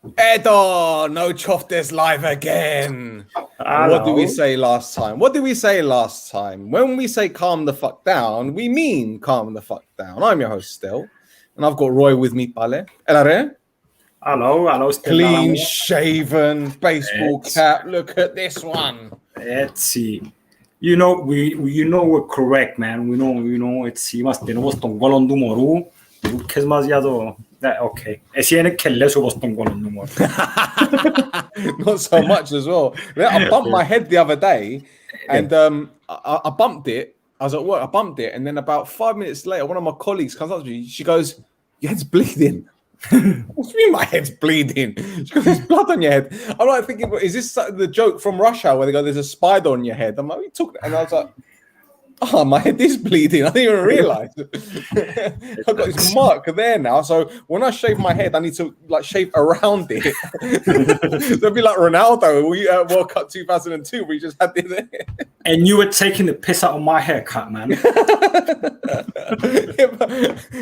Edo, no Choftes live again. What did we say last time? When we say calm the fuck down, we mean calm the fuck down. I'm your host, Stel, and I've got Roy with me, Pale. Hello, Stel. Clean shaven, baseball cap. Look at this one. Let's see. You know we're correct, man. We know it's mas tenemos tongolon numero. Que es más yado. Okay. Esiene que le subos tongolon numero. Not so much as well. I bumped my head the other day, and I bumped it. I was at work. I bumped it, and then about 5 minutes later, one of my colleagues comes up to me. She goes, "Your head's bleeding." What do you mean my head's bleeding? She goes, "There's blood on your head." I'm like thinking, is this the joke from Rush Hour where they go, "There's a spider on your head"? I'm like, "What are you talking?" And I was like, "Oh, my head is bleeding. I didn't even realize." I've got this mark there now. So when I shave my head, I need to like shave around it. It'll be like Ronaldo. We World Cup 2002, where he just had this. And you were taking the piss out of my haircut, man.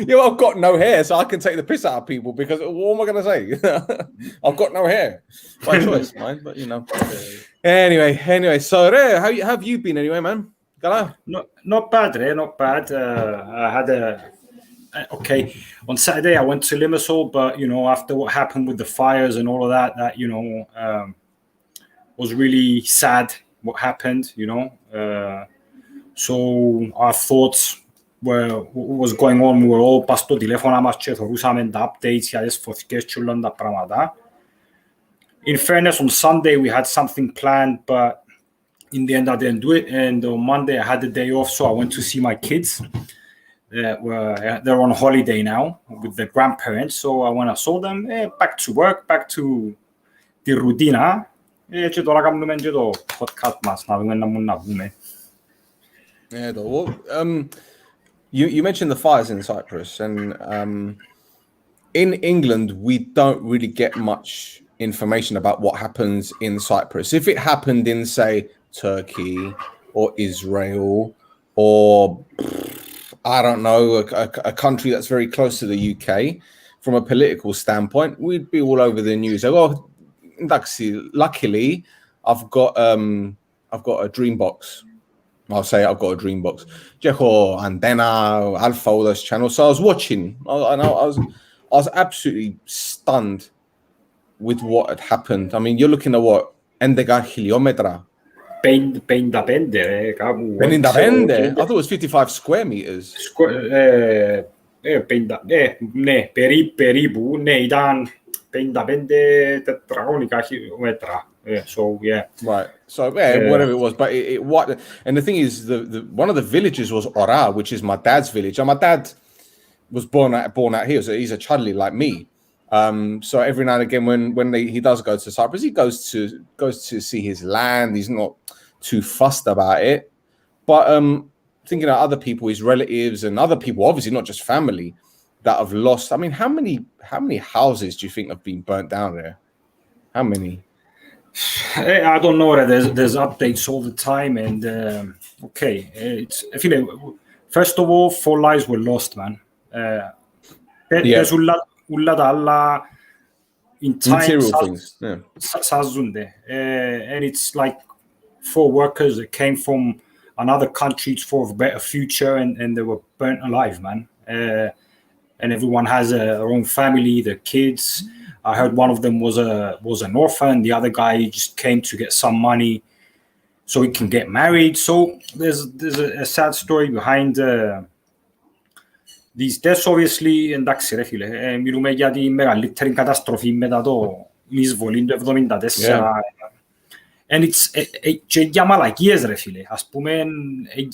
Yeah, I've got no hair, so I can take the piss out of people because what am I going to say? I've got no hair. My choice, mine. But you know. Anyway. So how have you been anyway, man? Not bad, not bad. I had okay. On Saturday, I went to Limassol, but after what happened with the fires and all of that, was really sad. What happened, so our thoughts were what was going on. We were all pasto telefonamos the updates. In fairness, on Sunday we had something planned, but in the end I didn't do it. And on Monday I had the day off, so I went to see my kids. They're on holiday now with their grandparents, so I went and saw them. Back to work, back to the routine. You mentioned the fires in Cyprus, and in England we don't really get much information about what happens in Cyprus. If it happened in, say, Turkey or Israel or I don't know, a country that's very close to the UK, from a political standpoint, we'd be all over the news. Luckily, I've got a dream box. I'll say I've got a dream box. Jeco, Antena, Alpha, all those channels. So I was watching, and I was absolutely stunned with what had happened. I mean, you're looking at what? Endega kilometra. Pendapende. I thought it was 55 square meters. Peribu, Neidan, Pendapende, tetragonica kilometra. So yeah. Right. So whatever it was, but it what? And the thing is, the one of the villages was Ora, which is my dad's village. And my dad was born out here, so he's a Chudley like me. So every now and again, when he does go to Cyprus, he goes to see his land. He's not too fussed about it. But thinking of other people, his relatives and other people, obviously not just family, that have lost. I mean, how many houses do you think have been burnt down there? How many? I don't know. There's updates all the time, and I feel first of all, 4 lives were lost, man. There's Ulla in time, and it's like 4 workers that came from another country for a better future, and they were burnt alive, man. And everyone has their own family, their kids. I heard one of them was an orphan. The other guy just came to get some money so he can get married. So there's a sad story behind these deaths, obviously. Εντάξει ρε φίλε, μιλούμε για τη μεγαλύτερη καταστροφή μετά το εισβολή του 1974. And it's και για μαλακίες ρε φίλε. Ας πούμε,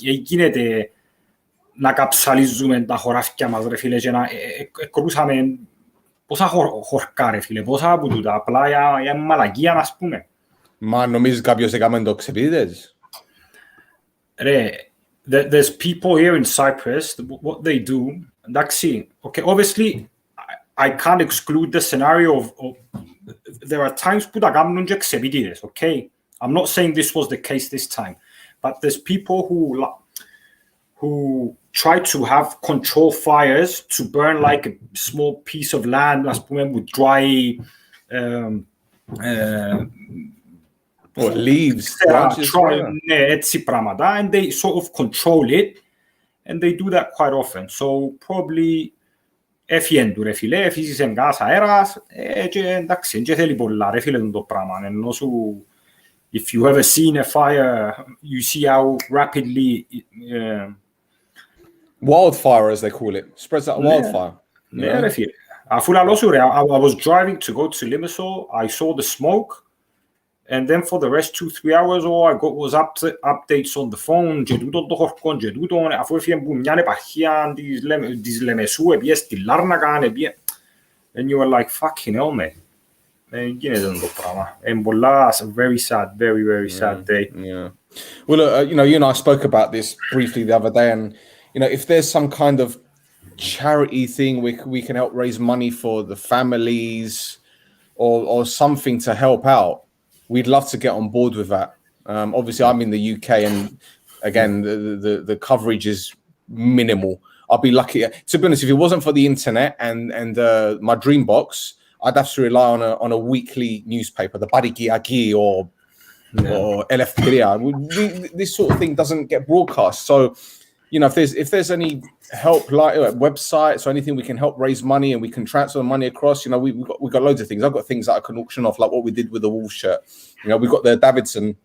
γίνεται να καψαλίζουμε τα χωράφια μας ρε φίλε και να κρούσαμε πόσα χορκά ρε φίλε, πόσα από τούτα, απλά για μαλακία ας πούμε. Μα νομίζεις κάποιος έκαμε το ξεπίδες? Ρε, there's people here in Cyprus, what they do, εντάξει, okay, obviously I can't exclude the scenario of there are times που τα κάνουν και ξεπίδες, okay? I'm not saying this was the case this time, but there's people who try to have control fires to burn like a small piece of land, with dry What, leaves, branches? Έτσι πράγματα, and they sort of control it, and they do that quite often. So probably έφυγαν του ρε φίλε, έφυγες γκάς αέρας, και εντάξει, δεν θέλει πολλά ρε φίλε το πράγμα. Ενώ σου, if you ever seen a fire, you see how rapidly... wildfire, as they call it. Spreads like wildfire. Ναι ρε φίλε. Αφού λαλώ σου ρε, I was driving to go to Limassol, I saw the smoke, and then for the rest 2-3 hours all I got was updates on the phone, και τούτον το χορκόν, και τούτον, αφού έφυγαν που μια επαρχία της Λεμεσού, επίες στη Λάρνακα, and you were like, fucking hell, man. Γίνεται το πράγμα. And πολλά, very sad, very, very sad day. Yeah. Well, you and I spoke about this briefly the other day, and, if there's some kind of charity thing we can help raise money for the families or something to help out, we'd love to get on board with that. Obviously, I'm in the UK, and again, the coverage is minimal. I'll be lucky. To be honest, if it wasn't for the internet and my dream box, I'd have to rely on a weekly newspaper, the Bariki or Eleftheria. This sort of thing doesn't get broadcast. So, if there's any help, like websites or anything we can help raise money and we can transfer the money across, we've got loads of things. I've got things that I can auction off, like what we did with the Wolves shirt. We've got the Davidson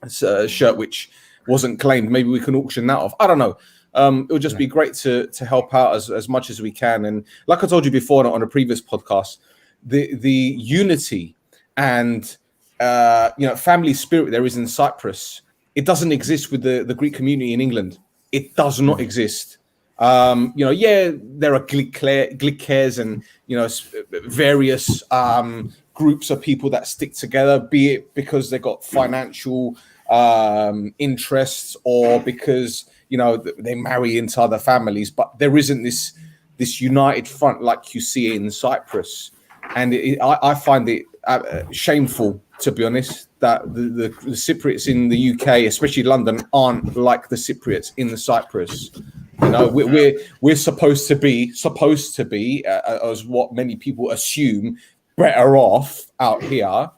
shirt which wasn't claimed. Maybe we can auction that off. I don't know. It would just be great to help out as much as we can. And like I told you before on a previous podcast, the unity and family spirit there is in Cyprus, it doesn't exist with the Greek community in England. It does not exist. There are glickers and various groups of people that stick together, be it because they got financial interests or because they marry into other families, but there isn't this united front like you see in Cyprus. And I find it shameful, to be honest, that the Cypriots in the UK, especially London, aren't like the Cypriots in the Cyprus. We're supposed to be, as what many people assume, better off out here.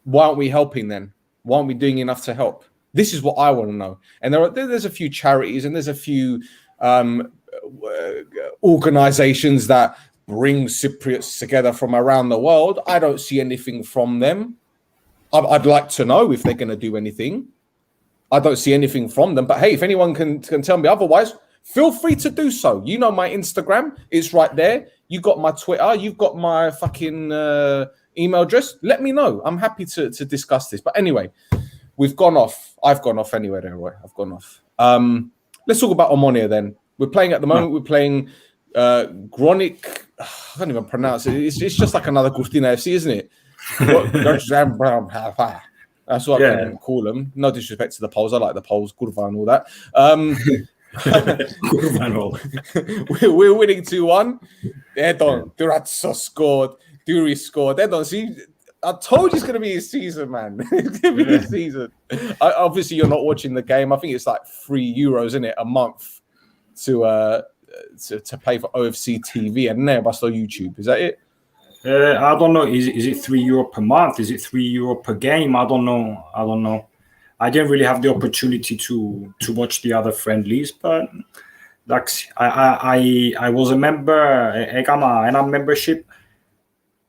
Why aren't we helping then? Why aren't we doing enough to help? This is what I want to know. And there's a few charities and there's a few organizations that bring Cypriots together from around the world. I don't see anything from them. I'd like to know if they're going to do anything. I don't see anything from them. But hey, if anyone can tell me otherwise, feel free to do so. My Instagram is right there. You got my Twitter. You've got my fucking email address. Let me know. I'm happy to discuss this. But anyway, we've gone off. I've gone off anyway, Roy. I've gone off. Let's talk about Omonia then. We're playing at the moment. We're playing Gronic. I can't even pronounce it. It's just like another Gustina FC, isn't it? That's what I can call them. No disrespect to the Poles. I like the Poles, Kurva and all that. We're winning 2-1. Durazzo scored. Duri scored. See, I told you it's going to be his season, man. It's going to be his season. Obviously, you're not watching the game. I think it's like €3, isn't it, a month to pay for OFC TV and then on YouTube. Is that it? I don't know. Is it €3 per month? Is it €3 per game? I don't know. I didn't really have the opportunity to watch the other friendlies, but I was a member. I got a membership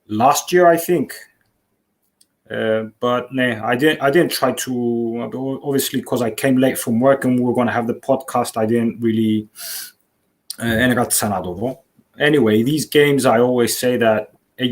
last year, I think. But I didn't try to. Obviously, because I came late from work and we were going to have the podcast, I didn't really. Anyway, these games, I always say that. So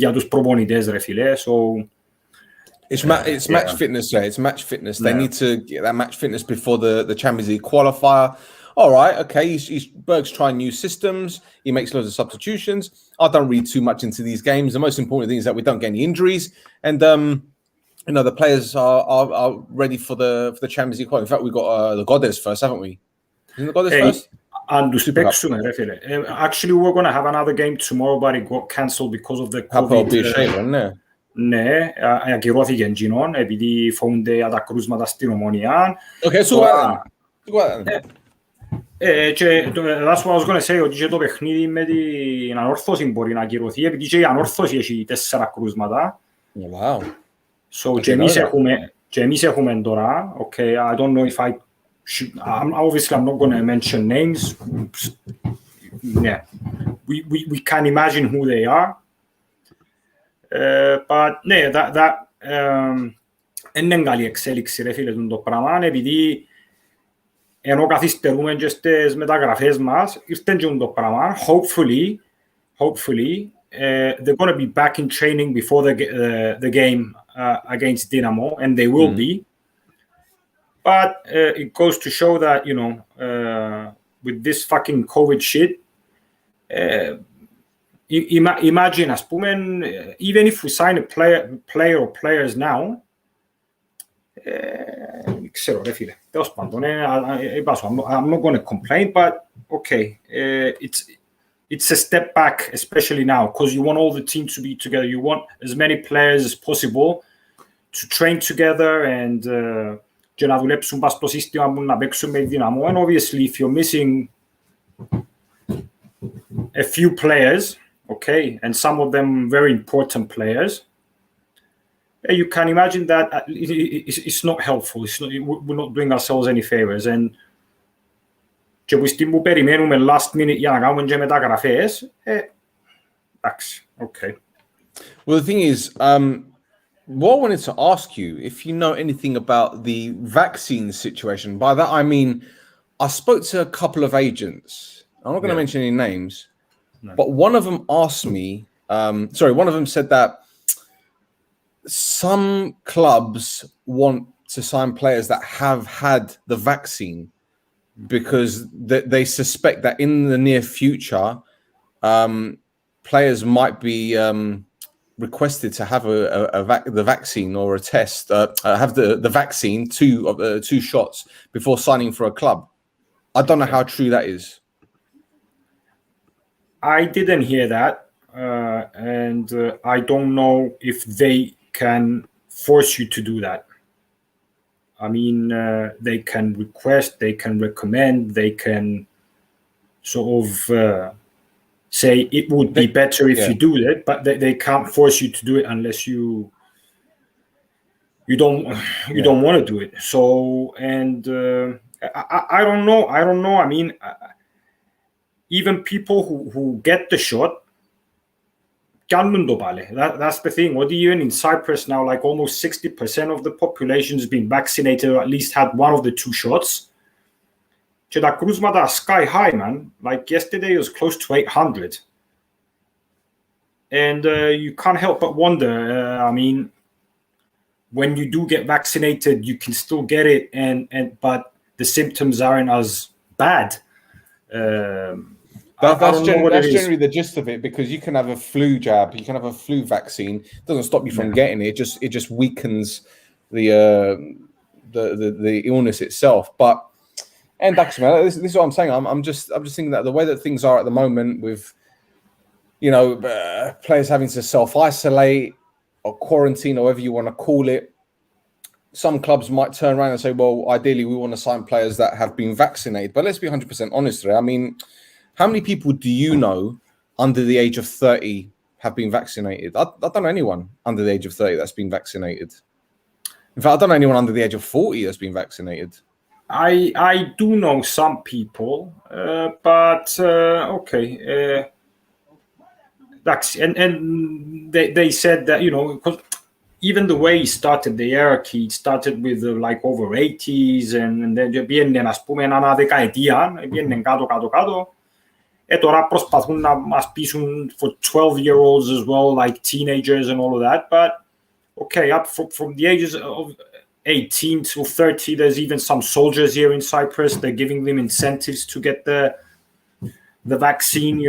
it's match fitness. It's match fitness. They need to get that match fitness before the Champions League qualifier. All right, okay. Berg's trying new systems. He makes loads of substitutions. I don't read too much into these games. The most important thing is that we don't get any injuries, and the players are ready for the Champions League qualifier. In fact, we've got the Godes first, haven't we? Isn't the Godes first? Actually, we're going to have another game tomorrow, but it got cancelled because of the COVID. Ναι, ακυρώθηκε εκείνον επειδή φοβούνται τα κρούσματα στην Ομονία. Okay, so That's what I was going to say, ότι το παιχνίδι με την ανόρθωση μπορεί να ακυρωθεί, επειδή και η ανόρθωση έχει 4 κρούσματα. Wow. So και εμείς έχουμε τώρα, okay, I don't know if obviously I'm not going to mention names. Yeah, we can imagine who they are. But ναι, είναι καλή εξέλιξη ρε φίλε το πράγμα, επειδή ενώ καθυστερούμε και στις μεταγραφές μας, ήρθε και το πράγμα. Hopefully, they're going to be back in training before the game against Dinamo, and they will be. But it goes to show that, you know, with this fucking COVID shit, imagine, ας πούμε, even if we sign a player or players now, ξέρω ρε φίλε, τέλος πάντων, I'm not going to complain, but okay, it's a step back, especially now, because you want all the teams to be together. You want as many players as possible to train together and και να δουλέψουν πας στο σύστημα που να παίξουν με δυναμό. And obviously, if you're missing a few players, okay, and some of them very important players, you can imagine that it's not helpful. We're not doing ourselves any favors. And και που στιγμή που περιμένουμε last minute για να κάνουμε και μεταγραφές, εντάξει, okay. Well, the thing is, what I wanted to ask you, if you know anything about the vaccine situation. By that I mean, I spoke to a couple of agents. I'm not going to mention any names, but one of them asked me, one of them said that some clubs want to sign players that have had the vaccine because they suspect that in the near future, players might be requested to have the vaccine or a test, have the vaccine, two shots before signing for a club. I don't know how true that is. I didn't hear that, and I don't know if they can force you to do that. I mean, they can request, they can recommend, they can sort of say it would be better if you do it, but they can't force you to do it unless you don't want to do it. So, and I don't know. I mean, even people who get the shot, that's the thing. What even in Cyprus now, like almost 60% of the population has been vaccinated or at least had one of the two shots. Και τα κρούσματα sky high, man. Like yesterday it was close to 800. And you can't help but wonder, I mean, when you do get vaccinated, you can still get it, but the symptoms aren't as bad. That's generally the gist of it, because you can have a flu jab, you can have a flu vaccine. It doesn't stop you from getting it. It just weakens the illness itself. But and actually, this is what I'm saying. I'm just thinking that the way that things are at the moment, with players having to self-isolate or quarantine, or whatever you want to call it, some clubs might turn around and say, well, ideally we want to sign players that have been vaccinated. But let's be 100% honest there. I mean, how many people do you know under the age of 30 have been vaccinated? I don't know anyone under the age of 30 that's been vaccinated. In fact, I don't know anyone under the age of 40 that's been vaccinated. I do know some people, but okay. And they said that, because even the way he started the hierarchy, it started with like over 80s, and then vienen, ας πούμε, ένα δεκαετία, vienen κάτω. Τώρα προσπαθούν να μας πείσουν for 12-year-olds as well, like teenagers and all of that. But okay, up from the ages of 18 to 30, there's even some soldiers here in Cyprus. They're giving them incentives to get the vaccine,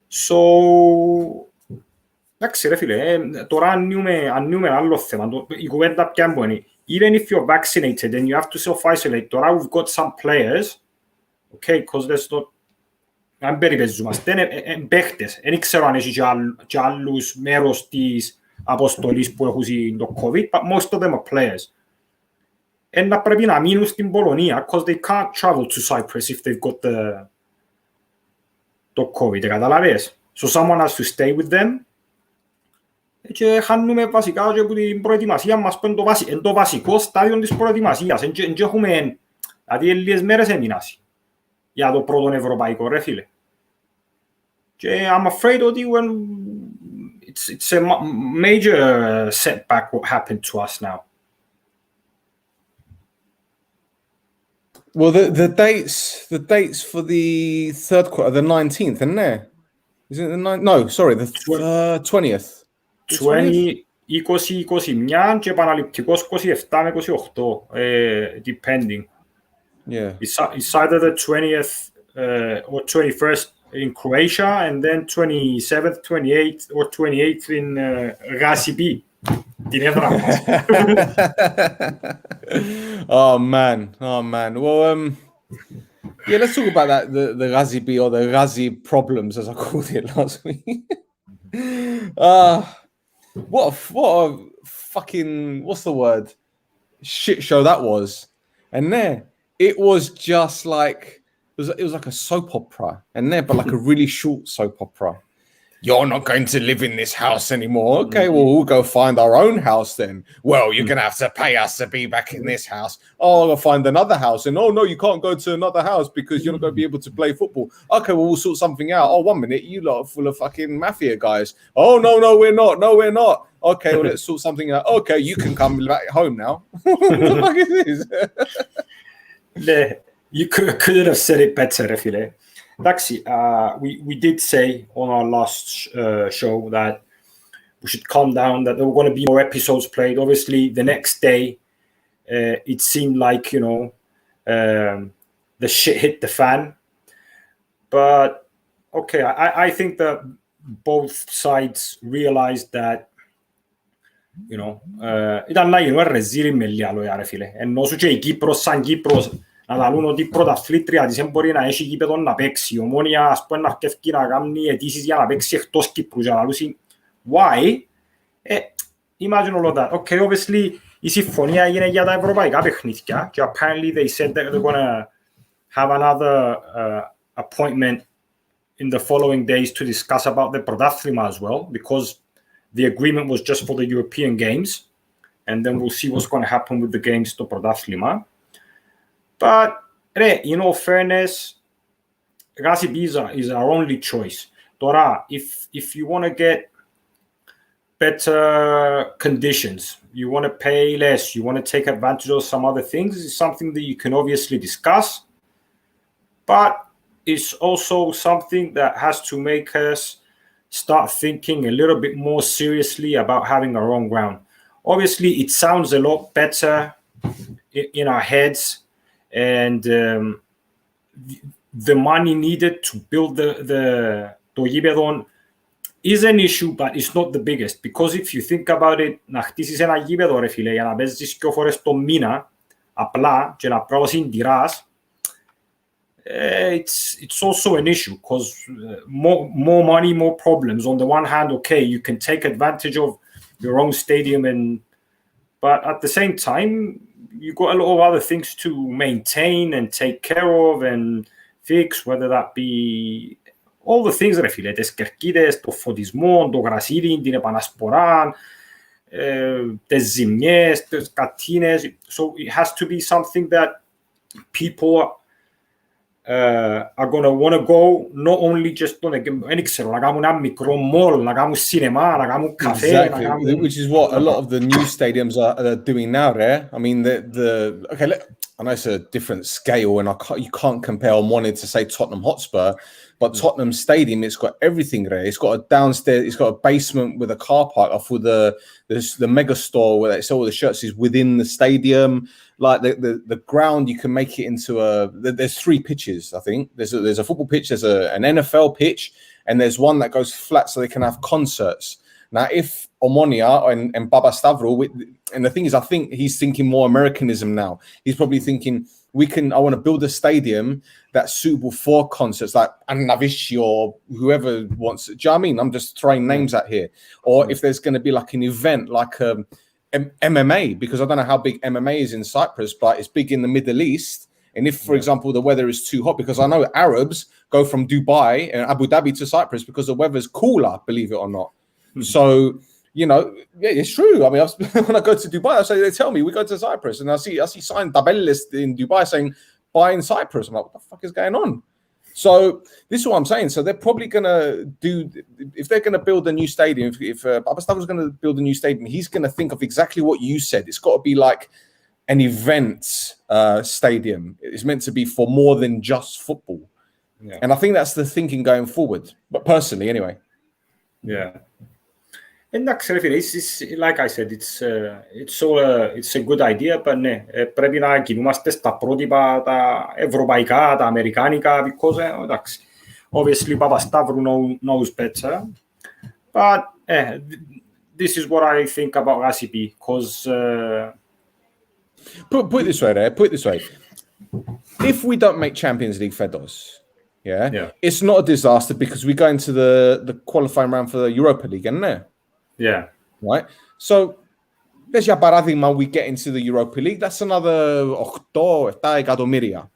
So, εντάξει ρε φίλε, τώρα ανοίγουμε άλλο θέμα. Η κουβέντα ποια είναι. Even if you're vaccinated and you have to self-isolate, τώρα we've got some players, okay, because there's not, αν περιπέζομαστε, παίχτες. Δεν ξέρω αν έχει και άλλους μέρος της αποστολής που έχουν το COVID, but most of them are players. end up being a minus in Bologna because they can't travel to Cyprus if they've got the COVID, καταλαβες. So someone has to stay with them. Και χάνουμε βασικά και από την προετοιμασία μας που είναι το βασικό στάδιο της προετοιμασίας. Δεν έχουμε, δηλαδή λίγες μέρες έμεινας για το πρώτο ευρωπαϊκό, ρε φίλε. Και I'm afraid ότι it's a major setback what happened to us now. Well, the dates for the third quarter, the 19th, isn't there? Isn't it the 9th? No, sorry, the 20th. 20-21 και επαναληπτικός 27 με 28, depending. Yeah. It's either the 20th or 21st in Croatia and then 27th, 28th or 28th in GSP. Oh man. Well, yeah, let's talk about that, the Ghazi B or the Ghazi problems, as I called it last week. What a fucking, what's the word? Shit show that was. And there, it was just like, it was like a soap opera. And there, but like a really short soap opera. You're not going to live in this house anymore. Okay, well, we'll go find our own house then. Well, you're going to have to pay us to be back in this house. Oh, I'll find another house. And oh, no, you can't go to another house because you're not going to be able to play football. Okay, well, we'll sort something out. Oh, 1 minute, you lot are full of fucking mafia guys. Oh, no, we're not. No, we're not. Okay, well, let's sort something out. Okay, you can come back home now. What the fuck is this? You couldn't have said it better, Refile. Actually, we did say on our last show that we should calm down, that there were going to be more episodes played. Obviously, the next day, it seemed like, the shit hit the fan. But, okay, I think that both sides realized that, ήταν να γίνουν ρεζίρι με λιάλο, ρε φίλε. Ενώ σου και η Κύπρος σαν Κύπρος, να λαλούν ότι η πρωταθλήτρια της δεν μπορεί να έχει γήπεδο να παίξει. Η Ομόνια, ας πούμε, να αρκεύει να κάνει αιτήσεις για να παίξει εκτός Κύπρου. Και να λαλούν, why? Imagine all of that. Okay, obviously, η συμφωνία έγινε για τα ευρωπαϊκά παιχνίδια. Και apparently they said that they're going to have another appointment in the following days to discuss about the πρωτάθλημα as well, because the agreement was just for the European Games. And then we'll see what's going to happen with the games to πρωτάθλημα. But, in all fairness, Ghazi B is our only choice. Tora, if you want to get better conditions, you want to pay less, you want to take advantage of some other things, it's something that you can obviously discuss. But it's also something that has to make us start thinking a little bit more seriously about having our own ground. Obviously, it sounds a lot better in our heads. And the money needed to build το γήπεδο is an issue, but it's not the biggest. Because if you think about it, να χτίσεις ένα γήπεδο, ρε φίλε, για να παίζεις 2 φορές το μήνα, απλά, και να προσυντηράς, it's also an issue, because more money, more problems. On the one hand, okay, you can take advantage of your own stadium, but at the same time, you got a lot of other things to maintain and take care of and fix, whether that be all the things, ρε φίλε, τις κερκίδες, το φωτισμό, το γρασίδι, την επανασπορά, τις ζημιές, τις κατίνες. So it has to be something that people are going to want to go, not only just δεν ξέρω, να κάνουν ένα μικρό mall, να κάνουν σινεμά, να κάνουν καφέ. Exactly, which is what a lot of the new stadiums are doing now, right? I mean, I know it's a different scale, and you can't compare on wanting to say Tottenham Hotspur, but Tottenham Stadium, it's got everything there. It's got a downstairs, it's got a basement with a car park off with the mega store where they sell all the shirts is within the stadium. Like the ground, you can make it into there's 3 pitches, I think. There's a football pitch, there's an NFL pitch, and there's one that goes flat so they can have concerts. Now, if Omonia and Baba Stavro, and the thing is, I think he's thinking more Americanism now. He's probably thinking, I want to build a stadium that's suitable for concerts, like Navishi or whoever wants. Do you know what I mean? I'm just throwing names out here. Or if there's going to be like an event, like MMA, because I don't know how big MMA is in Cyprus, but it's big in the Middle East. And if, for example, the weather is too hot, because I know Arabs go from Dubai and Abu Dhabi to Cyprus because the weather's cooler, believe it or not. So, you know, yeah, it's true. I mean, when I go to Dubai, they tell me we go to Cyprus, and I see sign tabelles in Dubai saying buy in Cyprus. I'm like, what the fuck is going on? So this is what I'm saying. So they're probably gonna do, if they're gonna build a new stadium. If Papastavrou is gonna build a new stadium, he's gonna think of exactly what you said. It's got to be like an event stadium. It's meant to be for more than just football. Yeah. And I think that's the thinking going forward. But personally, anyway. Yeah. Εντάξει ρε φίλε, like I said, it's a good idea, but ναι, πρέπει να κινούμαστε στα πρότυπα τα ευρωπαϊκά, τα αμερικάνικα, because, εντάξει, obviously Papastavrou knows better, but this is what I think about GSP, because... Put it this way, if we don't make Champions League Fedos, it's not a disaster because we go into the qualifying round for the Europa League, isn't it? Yeah. Right. So, let's say paradigma, we get into the Europa League. That's another 8 εκατομμύρια.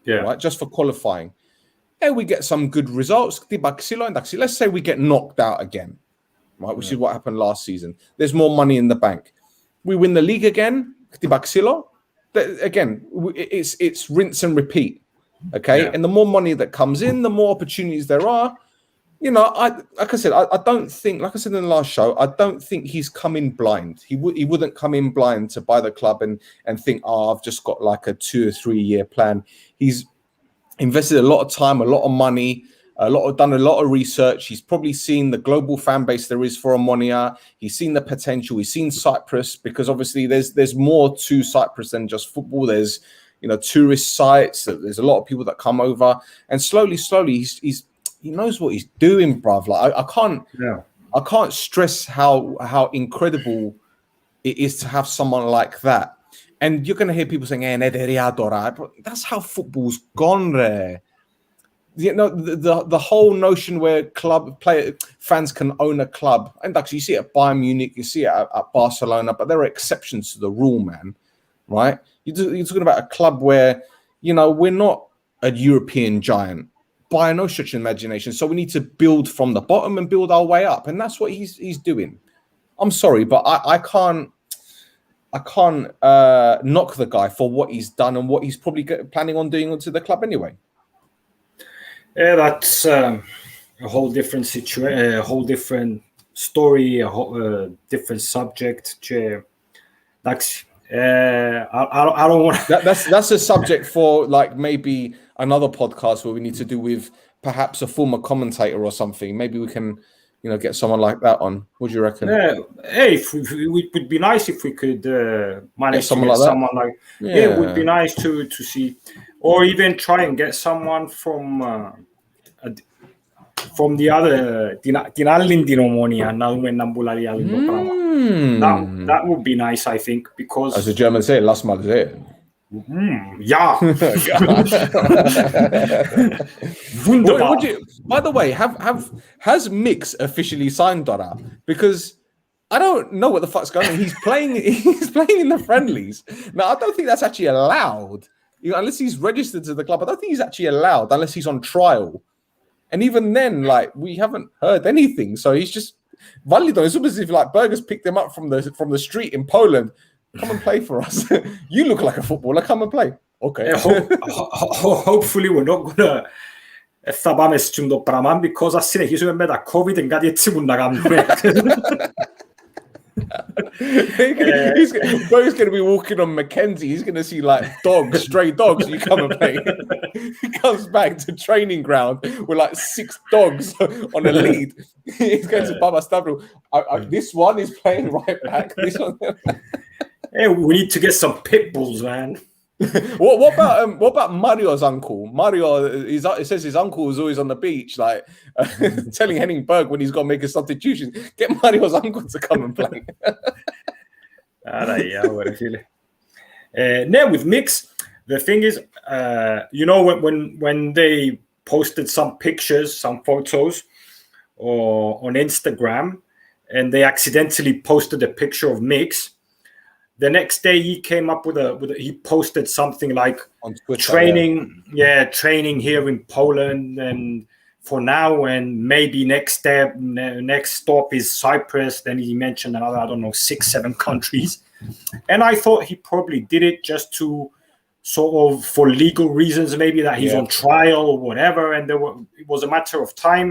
Yeah. Right. Just for qualifying. And we get some good results. Let's say we get knocked out again. Right. Which is what happened last season. There's more money in the bank. We win the league again. Again, it's rinse and repeat. Okay. And the more money that comes in, the more opportunities there are. You know, like I said, I don't think, like I said in the last show, I don't think he's come in blind. He wouldn't come in blind to buy the club and think, oh, I've just got like a 2 or 3 year plan. He's invested a lot of time, a lot of money, done a lot of research. He's probably seen the global fan base there is for Omonia. He's seen the potential. He's seen Cyprus, because obviously there's more to Cyprus than just football. There's, you know, tourist sites. There's a lot of people that come over, and slowly, he knows what he's doing, bruv. Like I can't stress how incredible it is to have someone like that. And you're gonna hear people saying, but that's how football's gone there. You know, the whole notion where fans can own a club, and actually you see it at Bayern Munich, you see it at Barcelona, but there are exceptions to the rule, man. Right? You're talking about a club where, you know, we're not a European giant by no stretch of imagination. So we need to build from the bottom and build our way up. And that's what he's doing. I'm sorry, but I can't knock the guy for what he's done and what he's probably planning on doing to the club anyway. Yeah, that's a whole different situation, a whole different story, a different subject. That's I don't want. That's a subject for like maybe another podcast where we need to do with perhaps a former commentator or something. Maybe we can, you know, get someone like that on. What do you reckon? Hey, it would be nice if we could manage to get someone like it would be nice to see, or even try and get someone from the other that would be nice, I think, because as the Germans say, lass mal sehen. Yeah. By the way, has Mix officially signed Dora? Because I don't know what the fuck's going on. He's playing in the friendlies. Now, I don't think that's actually allowed. You know, unless he's registered to the club, I don't think he's actually allowed unless he's on trial. And even then, like, we haven't heard anything. So he's just valido. It's almost as if like Berger's picked him up from the street in Poland. Come and play for us. You look like a footballer. Come and play. Okay. Hopefully we're not gonna θα πάμε στον το πράγμα because ας συνεχίσουμε με τα COVID and κάτι έτσι που να κάνουμε. Berger's going to be walking on Mackenzie. He's going to see like dogs, stray dogs. You come and play. He comes back to training ground with like 6 dogs on a lead. He's going to Papastavrou. This one is playing right back. This one. Hey, we need to get some pit bulls, man. What about Mario's uncle? Mario, it says his uncle is always on the beach, like telling Henning Berg when he's got to make a substitution. Get Mario's uncle to come and play. With Mix, the thing is, you know, when they posted some pictures, some photos, or on Instagram, and they accidentally posted a picture of Mix. the next day he came up with he posted something like On Twitter, training here in Poland, and for now, and maybe next stop is Cyprus. Then he mentioned another, I don't know, 6-7 countries. And I thought he probably did it just to sort of, for legal reasons, maybe that he's on trial or whatever. And it was a matter of time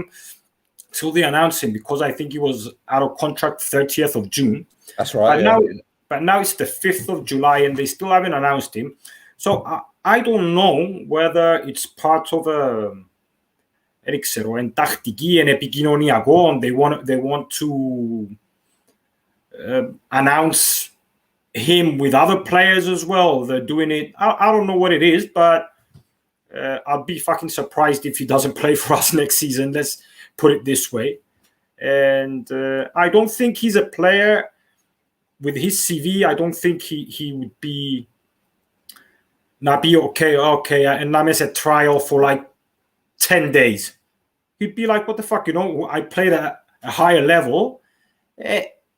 till they announced him, because I think he was out of contract 30th of June. That's right. But now it's the 5th of July and they still haven't announced him. So I don't know whether it's part of a εντακτική and επικοινωνιακό, and they want to announce him with other players as well. They're doing it. I don't know what it is, but I'll be fucking surprised if he doesn't play for us next season. Let's put it this way. And I don't think he's a player with his CV. I don't think he would be okay, and I'm at trial for like 10 days. He'd be like, what the fuck, I played at a higher level.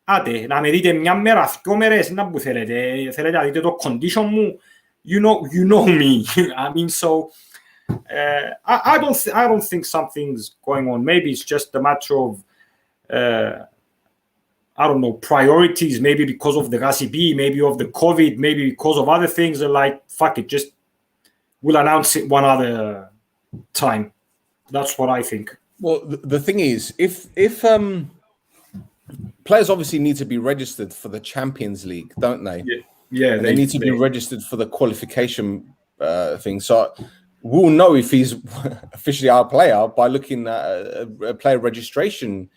Άντε, να με δείτε μια μέρα, 2 μέρες, να που θέλετε να δείτε το condition μου, you know me. I mean, so I don't think something's going on. Maybe it's just a matter of I don't know, priorities, maybe because of the GSP, maybe of the COVID, maybe because of other things. They're like, fuck it, just we'll announce it one other time. That's what I think. Well, the thing is, if players obviously need to be registered for the Champions League, don't they? Yeah, they need to be registered for the qualification thing. So we'll know if he's officially our player by looking at a player registration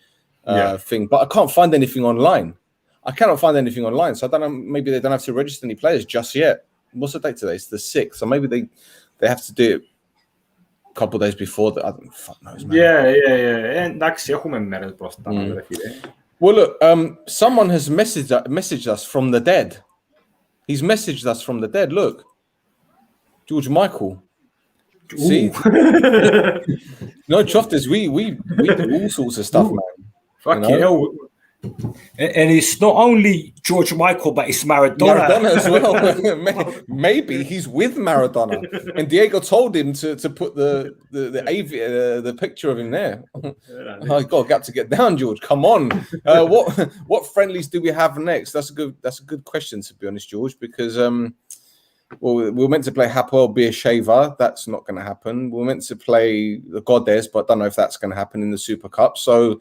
thing. But I can't find anything online. I cannot find anything online. So I don't know. Maybe they don't have to register any players just yet. What's the date today? It's the 6th. So maybe they have to do it a couple of days before that. I don't fuck knows, man. Yeah. Well, look, someone has messaged us from the dead. He's messaged us from the dead. Look, George Michael. See, no chufters. We do all sorts of stuff, man. Fucking hell. And it's not only George Michael, but it's Maradona. Maradona as well. Maybe he's with Maradona, and Diego told him to put the picture of him there. I got a gap to get down, George. Come on. What friendlies do we have next? That's a good question, to be honest, George, because well, we were meant to play Hapoel Beersheva. That's not going to happen. We were meant to play the Godes, but I don't know if that's going to happen in the Super Cup. So.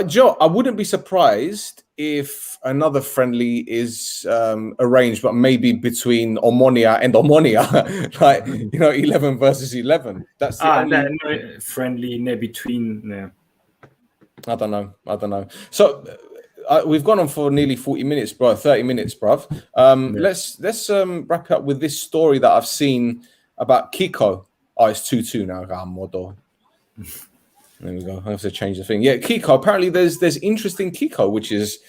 Joe, I wouldn't be surprised if another friendly is arranged, but maybe between Omonia and Omonia, like 11 versus 11. That's the only no, friendly between. I don't know. So we've gone on for nearly 40 minutes, bro. 30 minutes, bruv. Let's wrap it up with this story that I've seen about Kiko. Oh, it's 2-2 now. Modo. There we go. I have to change the thing. Yeah, Kiko. Apparently, there's interesting Kiko, which is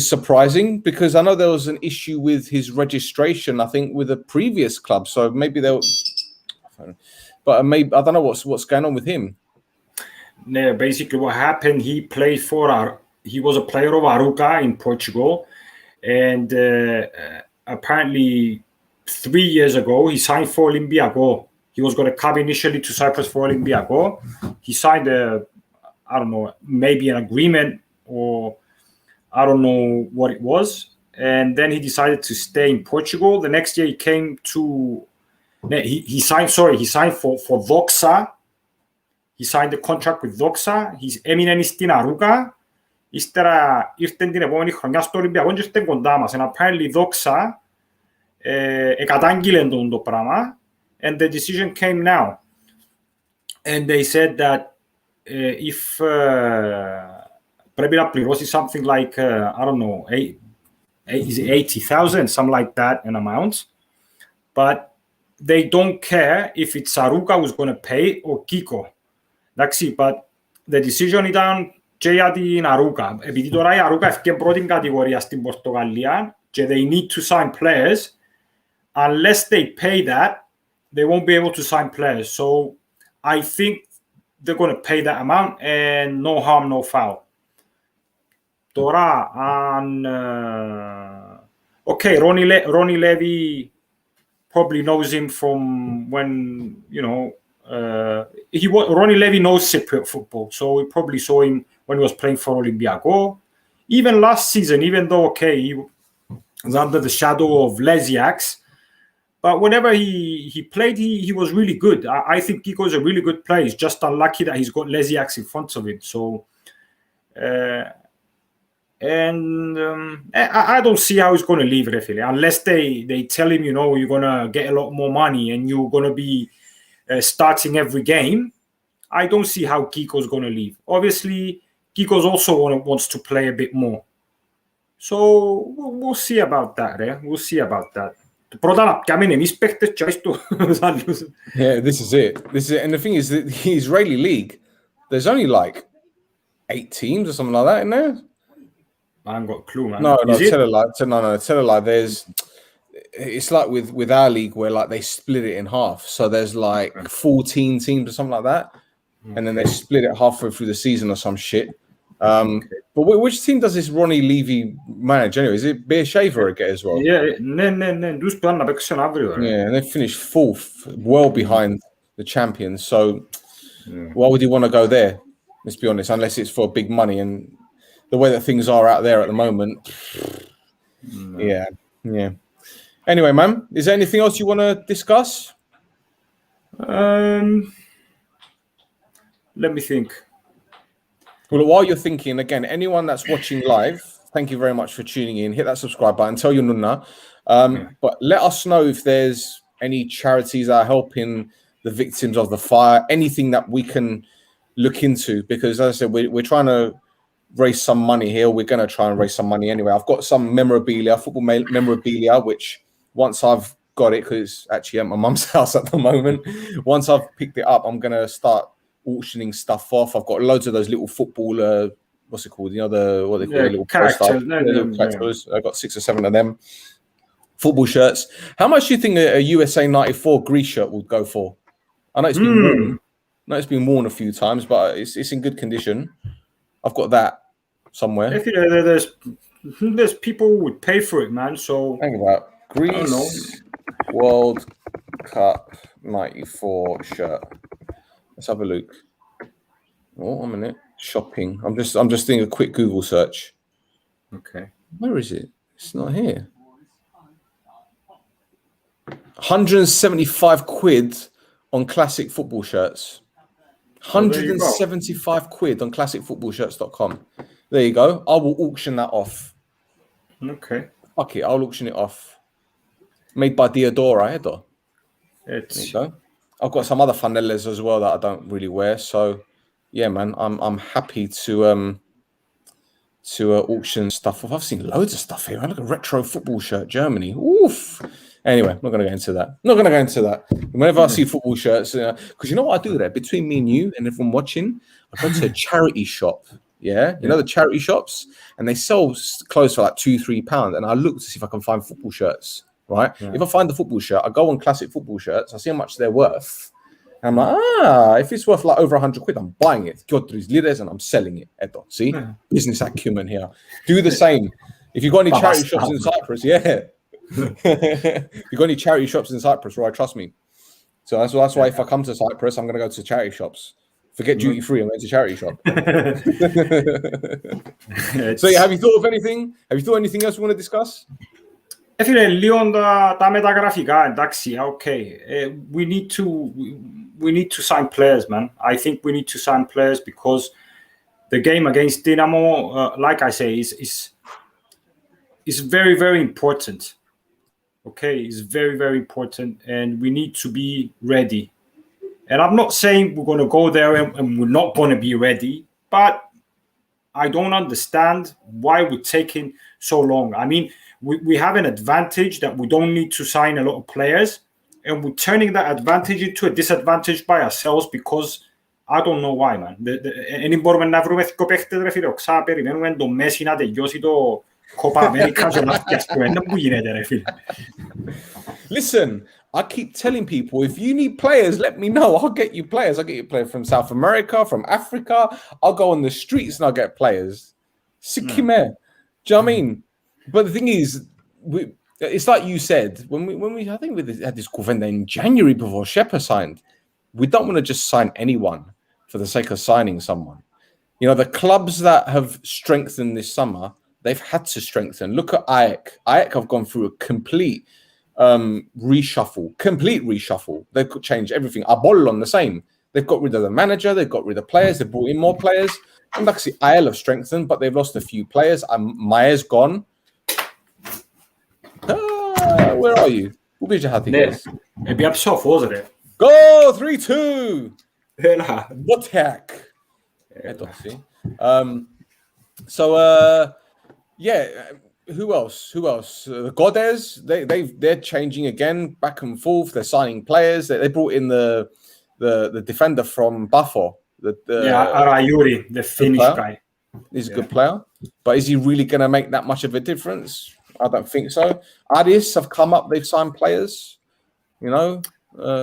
surprising, because I know there was an issue with his registration, I think, with a previous club. So maybe they'll. But maybe I don't know what's going on with him. Yeah, basically what happened. He was a player of Arouca in Portugal, and apparently 3 years ago he signed for Olympiacos. He was going to come initially to Cyprus for Olympiacos. He signed I don't know, maybe an agreement, or I don't know what it was. And then he decided to stay in Portugal. The next year he came to, he signed for Doxa. He signed the contract with Doxa. Έμεινε στην Arouca. Ύστερα ήρθεν την επόμενη χρονιά στο Ολυμπιακό και ήρθεν κοντά μας. And apparently Doxa εκατάγγειλε το πράγμα. And the decision came now. And they said that if πρέπει να πληρώσει something like, I don't know, 80,000, something like that in amount. But they don't care if it's Arouca who's going to pay or Kiko. Εντάξει, but the decision ήταν και για την Arouca. Επειδή τώρα η Arouca έφυγε πρώτη κατηγορία στην Πορτογαλία και they need to sign players, unless they pay that, they won't be able to sign players. So I think they're going to pay that amount, and no harm, no foul. Τώρα, αν okay, Ronnie Levy probably knows him from when, Ronnie Levy knows Cypriot football, so he probably saw him when he was playing for Olympiacos. Even last season, even though, okay, he was under the shadow of Lesiak's, but whenever he played, he was really good. I think Kiko's a really good player. He's just unlucky that he's got Lesiak's in front of him. So, I don't see how he's going to leave Refile unless they tell him, you're going to get a lot more money and you're going to be starting every game. I don't see how Kiko's going to leave. Obviously, Kiko's also wants to play a bit more. So we'll see about that. We'll see about that. Yeah, this is it. And the thing is that the Israeli league, there's only like 8 teams or something like that in there. I haven't got a clue, man. No, tell a lie. It's like with our league where like they split it in half. So there's like 14 teams or something like that, and then they split it halfway through the season or some shit. But which team does this Ronnie Levy manage anyway? Is it Beersheva again as well? Yeah, and they finished 4th, well behind the champions. So why would you want to go there? Let's be honest, unless it's for big money, and the way that things are out there at the moment. Yeah. Anyway, man, is there anything else you want to discuss? Let me think. Well, while you're thinking, again, anyone that's watching live, thank you very much for tuning in. Hit that subscribe button. Tell your nunna. But let us know if there's any charities that are helping the victims of the fire. Anything that we can look into, because as I said, we're trying to raise some money here. We're going to try and raise some money anyway. I've got some football memorabilia, which once I've got it, because it's actually at my mum's house at the moment. Once I've picked it up, I'm going to start auctioning stuff off. I've got loads of those little football, what's it called? What they call little characters. I've got 6 or 7 of them. Football shirts. How much do you think a USA 94 Greece shirt would go for? I know it's been worn. I know it's been worn a few times, but it's in good condition. I've got that somewhere. If there's people who would pay for it, man. So think about Greece World Cup 94 shirt. Let's have a look. Oh, a minute. Shopping. I'm just doing a quick Google search. Okay. Where is it? It's not here. 175 quid on classic football shirts. 175 quid on classicfootballshirts.com. There you go. I will auction that off. Okay. Fuck it. I'll auction it off. Made by Diodora, Edo. There you go. I've got some other fanellas as well that I don't really wear. So, yeah, man, I'm happy to auction stuff off. I've seen loads of stuff here. Look, a retro football shirt, Germany. Oof. Anyway, I'm not going to go into that. Whenever I see football shirts, because you know what I do there? Between me and you and everyone watching, I go to a charity shop. Yeah? You know the charity shops? And they sell clothes for like £2-3. And I look to see if I can find football shirts, right? Yeah. If I find the football shirt, I go on classic football shirts. I see how much they're worth. And I'm like, if it's worth like over 100 quid, I'm buying it. And I'm selling it. Edo. See? Business acumen here. Do the same. If you've got any charity shops in Cyprus, you got any charity shops in Cyprus, right? Trust me. So that's why if I come to Cyprus, I'm going to go to charity shops. Forget duty free. I'm going to charity shop. So yeah, have you thought of anything? Have you thought anything else you want to discuss? Λίγο τα μεταγραφικά, εντάξει, okay. We need to sign players, man. I think we need to sign players because the game against Dinamo, like I say, is very, very important. Okay, it's very, very important, and we need to be ready. And I'm not saying we're going to go there and we're not going to be ready, but I don't understand why we're taking so long. I mean, we have an advantage that we don't need to sign a lot of players, and we're turning that advantage into a disadvantage by ourselves because I don't know why, man. Εν μπορούμε να βρούμε δύο παίχτες, ρε φίλε, περιμένουμε το Μέση να τελειώσει το Copa America και να φτιάσουμε. Δεν μου γίνεται, ρε φίλε. Listen, I keep telling people, if you need players, let me know. I'll get you players. I'll get you players from South America, from Africa. I'll go on the streets and I'll get players. Sikime. Do you know what I mean? But the thing is, It's like you said when we I think we had this call in January before Shepard signed. We don't want to just sign anyone for the sake of signing someone. You know, the clubs that have strengthened this summer, they've had to strengthen. Look at Ajax. Ajax have gone through a complete reshuffle. They've changed everything. Apollon the same. They've got rid of the manager. They've got rid of players. They've brought in more players. And actually, AL have strengthened, but they've lost a few players. Maya's gone. Where are you? Ναι, επιάψω φως ρε. Go 3-2. What heck? Yeah. Who else? The Godes. They're changing again, back and forth. They're signing players. They brought in the defender from Buffalo. Arayuri, the Finnish guy. He's a good player, but is he really going to make that much of a difference? I don't think so. Addis have come up. They've signed players. You know.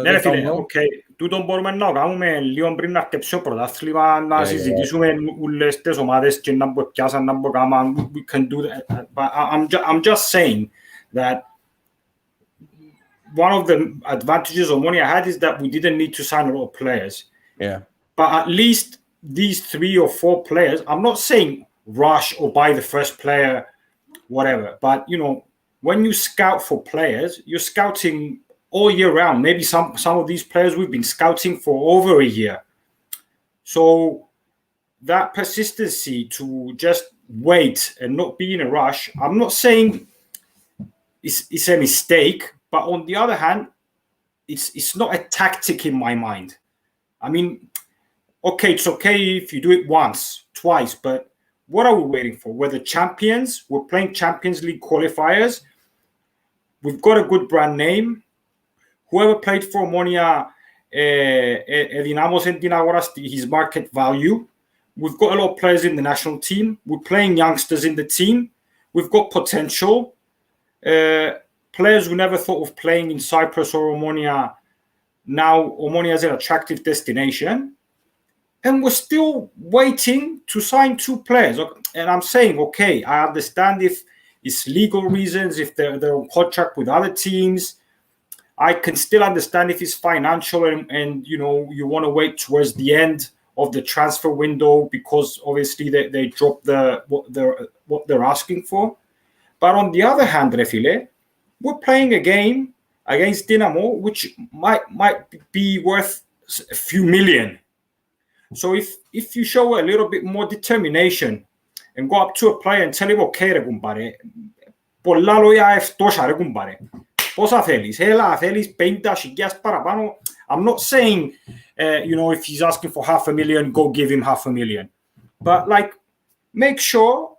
Ναι, φίλε, τούτον μπορούμε να κάνουμε λίγο πριν να αρκεψει ο πρωτάθλημα, να συζητήσουμε όλες τις ομάδες και να πιάσαν, να κάνουμε. We can do that. But I'm just saying that one of the advantages Omonia had is that we didn't need to sign a lot of players. Yeah. But at least these 3 or 4 players, I'm not saying rush or buy the first player, whatever. But, you know, when you scout for players, you're scouting all year round. Maybe some of these players we've been scouting for over a year. So that persistency to just wait and not be in a rush, I'm not saying it's a mistake, but on the other hand, it's not a tactic in my mind. I mean, okay, it's okay if you do it once, twice, but what are we waiting for? We're the champions. We're playing Champions League qualifiers. We've got a good brand name. Whoever played for Omonia εδυνάμωσε την αγορά his market value. We've got a lot of players in the national team. We're playing youngsters in the team. We've got potential. Players who never thought of playing in Cyprus or Omonia. Now Omonia is an attractive destination. And we're still waiting to sign 2 players. And I'm saying, okay, I understand if it's legal reasons, if they're on contract with other teams. I can still understand if it's financial and you know, you want to wait towards the end of the transfer window because obviously they drop what they're asking for. But on the other hand, Refile, we're playing a game against Dinamo, which might be worth a few million. So if you show a little bit more determination and go up to a player and tell him, okay, ρε κουμπάρε, πολλά λόγια ευτόσα ρε κουμπάρε. Πόσα θέλεις, έλα, θέλεις 50,000 παραπάνω. I'm not saying, you know, if he's asking for 500,000, go give him 500,000. But like, make sure,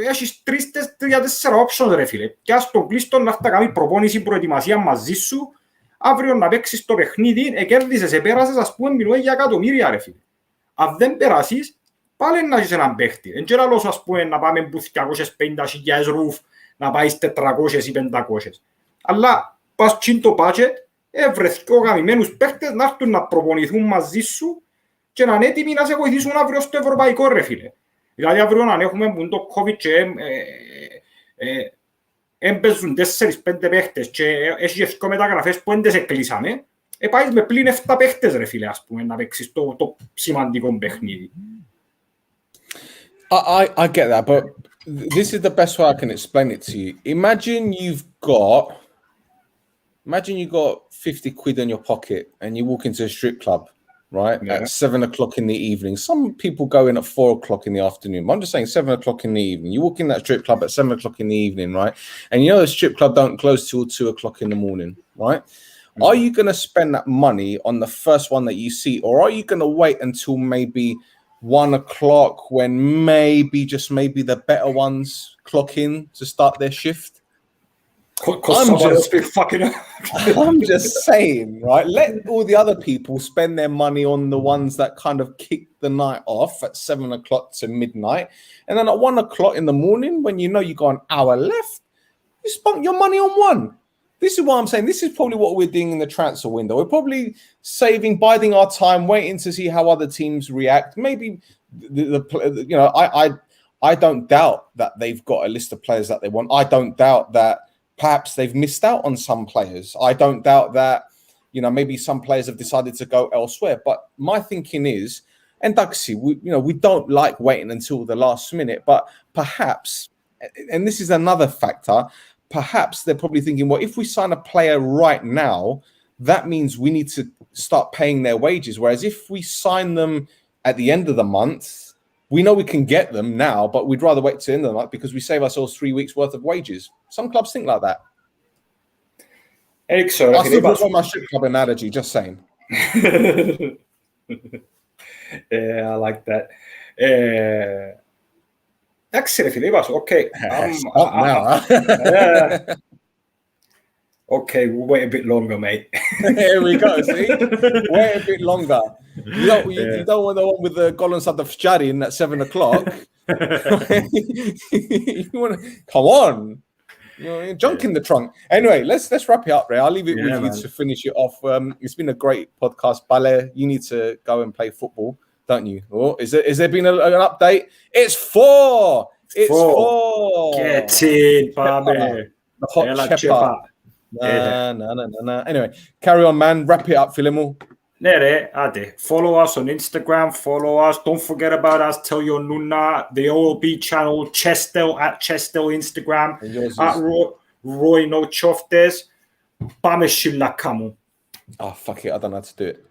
έχεις 3-4 options ρε φίλε. Και ας τον κλείστον να κάνει προπόνηση προετοιμασία μαζί σου, αύριο να παίξεις το παιχνίδι, εκέρδισες, επέρασες, ας πούμε, μιλούμε για εκατομμύρια ρε φίλε. Αν δεν περάσεις, πάλι να έχεις έναν παίχτη. Εν και άλλος, ας πούμε, να πάμε που 250,000 ρουφ, να πάεις 400 ή 500. Αλλά πας τσιν το budget, βρεθκό γαμημένους παίχτες να έρθουν να προπονηθούν μαζί σου και να είναι έτοιμοι να σε βοηθήσουν αύριο στο ευρωπαϊκό ρε φίλε. Δηλαδή αύριο να έχουμε που το COVID και έμπαιζουν 4-5 παίχτες και έχει και 2 μεταγραφές που έντες εκκλείσανε, πάεις με πλην 7 παίχτες ρε φίλε, ας πούμε, να παίξεις το σημαντικό παιχνίδι. I get that, but this is the best way I can explain it to you. Imagine you got 50 quid in your pocket and you walk into a strip club, right? Yeah. At 7 o'clock in the evening. Some people go in at 4 o'clock in the afternoon. I'm just saying 7 o'clock in the evening. You walk in that strip club at 7 o'clock in the evening, right? And you know the strip club don't close till 2 o'clock in the morning, right? Mm-hmm. Are you going to spend that money on the first one that you see? Or are you going to wait until maybe 1 o'clock when maybe the better ones clock in to start their shift? I'm just saying, right? Let all the other people spend their money on the ones that kind of kick the night off at 7 o'clock to midnight. And then at 1 o'clock in the morning, when you know you got an hour left, you spunk your money on one. This is what I'm saying. This is probably what we're doing in the transfer window. We're probably biding our time, waiting to see how other teams react. Maybe I don't doubt that they've got a list of players that they want. I don't doubt that perhaps they've missed out on some players. I don't doubt that, maybe some players have decided to go elsewhere. But my thinking is, and Duxie, we don't like waiting until the last minute, but perhaps, and this is another factor, perhaps they're probably thinking, well, if we sign a player right now, that means we need to start paying their wages. Whereas if we sign them at the end of the month, we know we can get them now, but we'd rather wait to the end of the month because we save ourselves 3 weeks worth of wages. Some clubs think like that. I still prefer my strip club analogy, just saying. Yeah, I like that. Okay. Stop now. Okay, we'll wait a bit longer, mate. Here we go. See, wait a bit longer. You don't want the one with the Golan Sadafjari at 7 o'clock. You want to come on? Junk in the trunk. Anyway, let's wrap it up, Ray. I'll leave it with you to finish it off. It's been a great podcast, Bale. You need to go and play football, don't you? Or is there been an update? It's 4. It's 4. Get in, Bobby. The hot chipper. Nah. Anyway, carry on, man. Wrap it up, Filimo. Follow us on Instagram. Follow us. Don't forget about us. Tell your nuna. The OLB channel. Chestel at Chestel Instagram. At Roy No Choftes. Bameshim Nakamu. Oh, fuck it. I don't know how to do it.